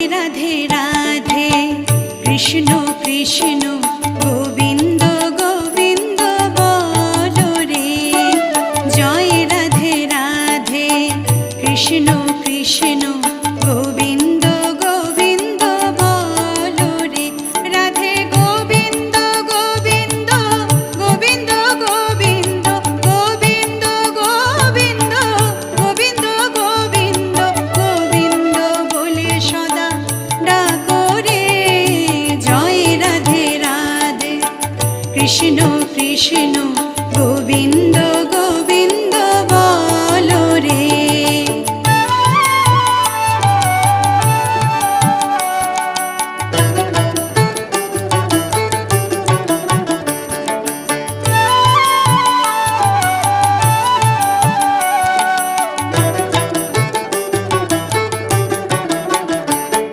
রাধে রাধে কৃষ্ণ কৃষ্ণ গোবিন্দ গোবিন্দ বলো রে। জয় রাধে রাধে কৃষ্ণ কৃষ্ণ গোবিন্দ গোবিন্দ বলো রে। রাধে গোবিন্দ গোবিন্দ গোবিন্দ গোবিন্দ গোবিন্দ গোবিন্দ গোবিন্দ গোবিন্দ গোবিন্দ বলে সদা ডাকো রে। জয় রাধে রাধে কৃষ্ণ কৃষ্ণ